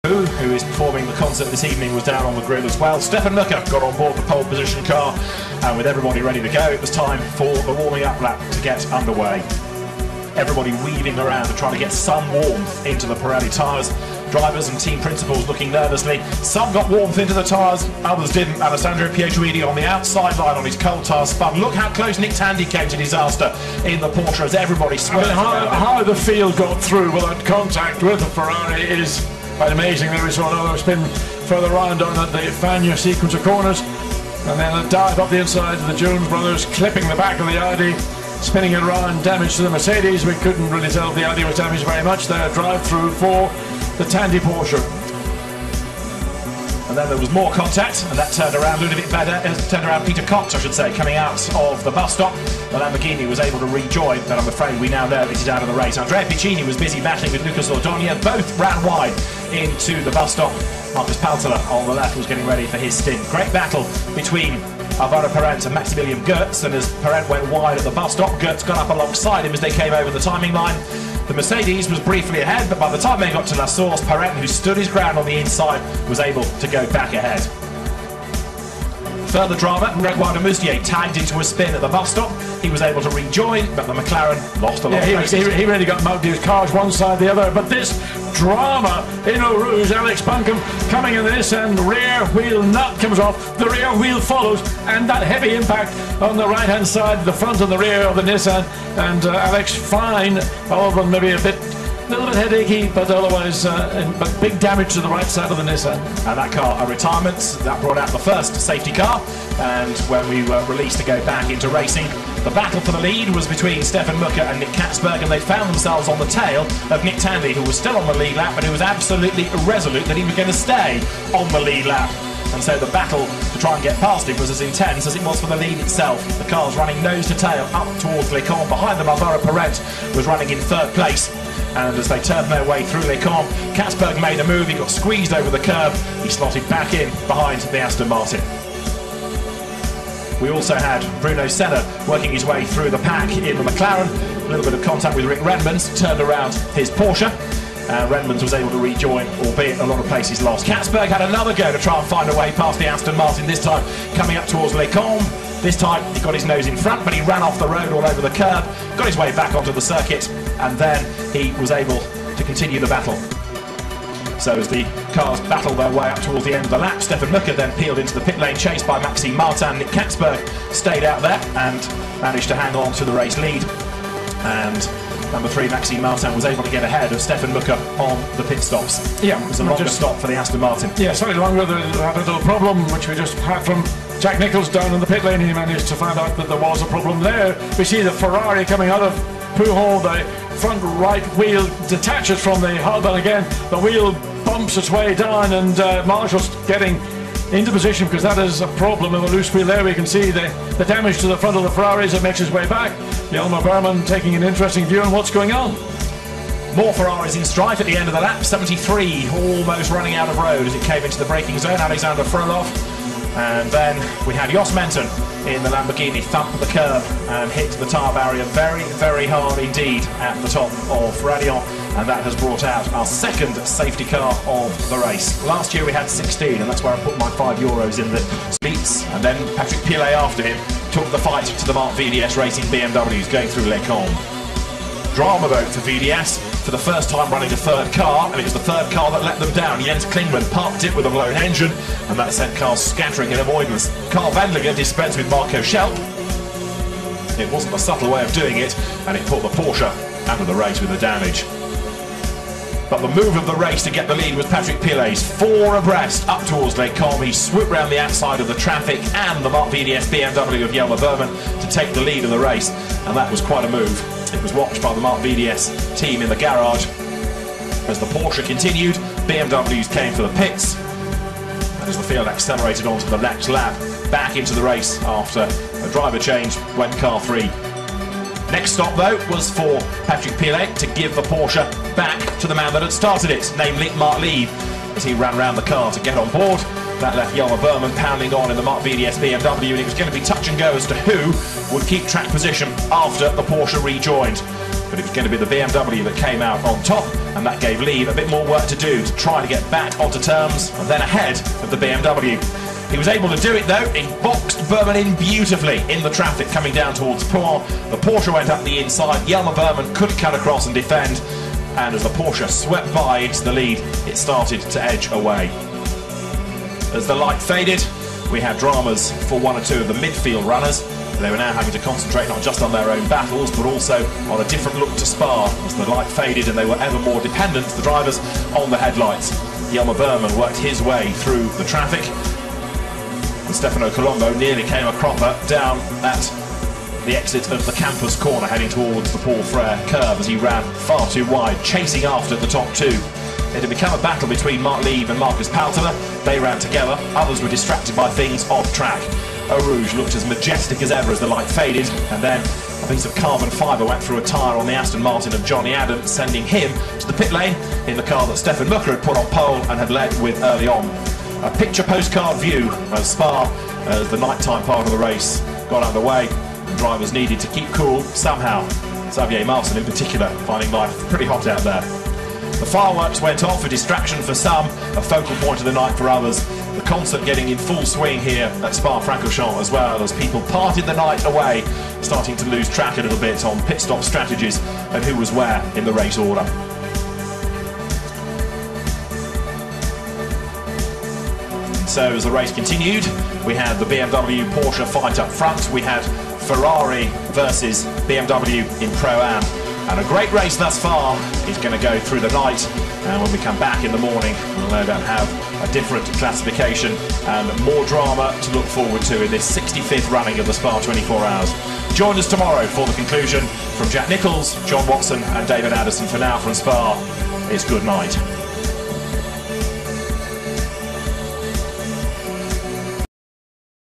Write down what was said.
who is performing the concert this evening, was down on the grill as well. Stefan Mucker got on board the pole position car, and with everybody ready to go, it was time for the warming up lap to get underway. Everybody weaving around and trying to get some warmth into the Pirelli tyres. Drivers and team principals looking nervously. Some got warmth into the tyres, others didn't. Alessandro Pietroidi on the outside line on his cold tyre spun. Look how close Nick Tandy came to disaster in the Porsche as everybody swept. How the field got through without contact with the Ferrari is quite amazing. There we saw another spin further round down at the Fagnes sequence of corners, and then a dive up the inside of the Jones brothers, clipping the back of the Audi, spinning it around, damage to the Mercedes. We couldn't really tell if the Audi was damaged very much there. Drive through for the Tandy Porsche. And then there was more contact, and that turned around Ludovic Bader, turned around Peter Cox, I should say, coming out of the bus stop. The Lamborghini was able to rejoin, but I'm afraid we now know that he's out of the race. Andrea Piccini was busy battling with Lucas Ordonez. Both ran wide into the bus stop. Marcus Paltela on the left was getting ready for his stint. Great battle between Alvaro Parent and Maximilian Goetz, and as Parent went wide at the bus stop, Goetz got up alongside him as they came over the timing line. The Mercedes was briefly ahead, but by the time they got to La Source, Parent, who stood his ground on the inside, was able to go back ahead. Further drama, Gregoire de Moustier tagged into a spin at the bus stop. He was able to rejoin, but the McLaren lost a lot of places. He really got mugged. His cars one side the other. But this drama in Eau Rouge, Alex Buncombe coming in this, and rear wheel nut comes off. The rear wheel follows, and that heavy impact on the right-hand side, the front and the rear of the Nissan. And Alex fine, other than maybe a little bit headachy, but otherwise, but big damage to the right side of the Nissan. And that car, a retirement, that brought out the first safety car. And when we were released to go back into racing, the battle for the lead was between Stefan Mucker and Nick Katzberg, and they found themselves on the tail of Nick Tandy, who was still on the lead lap, but who was absolutely irresolute that he was going to stay on the lead lap. And so the battle to try and get past him was as intense as it was for the lead itself. The cars running nose to tail up towards Les Combes. Behind them, Alvaro Parent was running in third place. And as they turned their way through Les Combes, Katzberg made a move. He got squeezed over the curb. He slotted back in behind the Aston Martin. We also had Bruno Senna working his way through the pack in the McLaren. A little bit of contact with Rick Redmonds, turned around his Porsche. Redmonds was able to rejoin, albeit a lot of places lost. Katzberg had another go to try and find a way past the Aston Martin, this time coming up towards Les Combes. This time he got his nose in front, but he ran off the road all over the curb, got his way back onto the circuit, and then he was able to continue the battle. So as the cars battled their way up towards the end of the lap, Stefan Mucker then peeled into the pit lane, chased by Maxime Martin. Nick Katzberg stayed out there and managed to hang on to the race lead. And number 3, Maxime Martin, was able to get ahead of Stefan Mucker on the pit stops. Yeah, it was a longer stop for the Aston Martin. Yeah, slightly longer. They had a little problem, which we just had from Jack Nicholls down in the pit lane. He managed to find out that there was a problem there. We see the Ferrari coming out of Pujol. The front right wheel detaches from the hub, and again the wheel bumps its way down, and Marshall's getting into position because that is a problem of a loose wheel there. We can see the damage to the front of the Ferraris. It makes its way back. Yelmer Berman taking an interesting view on what's going on. More Ferraris in strife at the end of the lap. 73 almost running out of road as it came into the braking zone. Alexander Frolov. And then we had Jos Menton in the Lamborghini thump the curb and hit the tyre barrier very, very hard indeed at the top of Raidillon, and that has brought out our second safety car of the race. Last year we had 16, and that's where I put my €5 in the Beats, and then Patrick Pilet after him took the fight to the Mark VDS Racing BMWs going through Les Combes. Drama though for VDS, for the first time running a third car, and it was the third car that let them down. Jens Klingman parked it with a blown engine, and that sent cars scattering in avoidance. Carl Wendlinger dispensed with Marco Schelp. It wasn't a subtle way of doing it, and it put the Porsche out of the race with the damage. But the move of the race to get the lead was Patrick Pilet's. 4 abreast up towards Les Combes. He swooped round the outside of the traffic and the Mark VDS BMW of Yelmer Berman to take the lead of the race, and that was quite a move. It was watched by the Mark VDS team in the garage. As the Porsche continued, BMWs came for the pits, and as the field accelerated onto the next lap, back into the race after a driver change went car 3. Next stop though was for Patrick Pilet to give the Porsche back to the man that had started it, namely Mark Lieb, as he ran round the car to get on board. That left Yelmer Berman pounding on in the Mark VDS BMW, and it was going to be touch and go as to who would keep track position after the Porsche rejoined. but it was going to be the BMW that came out on top, and that gave Lieb a bit more work to do to try to get back onto terms and then ahead of the BMW. He was able to do it though. He boxed Burman in beautifully in the traffic coming down towards Pau. The Porsche went up the inside. Jelmer Burman couldn't cut across and defend, and as the Porsche swept by into the lead, it started to edge away. As the light faded, we had dramas for one or two of the midfield runners. They were now having to concentrate not just on their own battles, but also on a different look to Spa as the light faded and they were ever more dependent, the drivers, on the headlights. Jelmer Burman worked his way through the traffic, and Stefano Colombo nearly came a cropper down at the exit of the campus corner heading towards the Paul Frere curve as he ran far too wide, chasing after the top two. It had become a battle between Mark Lieb and Marcus Palterer. They ran together, others were distracted by things off track. Eau Rouge looked as majestic as ever as the light faded, and then a piece of carbon fibre went through a tyre on the Aston Martin of Johnny Adams, sending him to the pit lane in the car that Stefan Mucker had put on pole and had led with early on. A picture postcard view of Spa as the nighttime part of the race got underway. The drivers needed to keep cool somehow. Xavier Marson in particular finding life pretty hot out there. The fireworks went off, a distraction for some, a focal point of the night for others. The concert getting in full swing here at Spa-Francorchamps as well, as people parted the night away, starting to lose track a little bit on pit stop strategies and who was where in the race order. And so as the race continued, we had the BMW Porsche fight up front, we had Ferrari versus BMW in Pro-Am. And a great race thus far is going to go through the night, and when we come back in the morning we'll no doubt have a different classification and more drama to look forward to in this 65th running of the Spa 24 Hours. Join us tomorrow for the conclusion. From Jack Nicholls, John Watson and David Addison, for now from Spa, it's good night.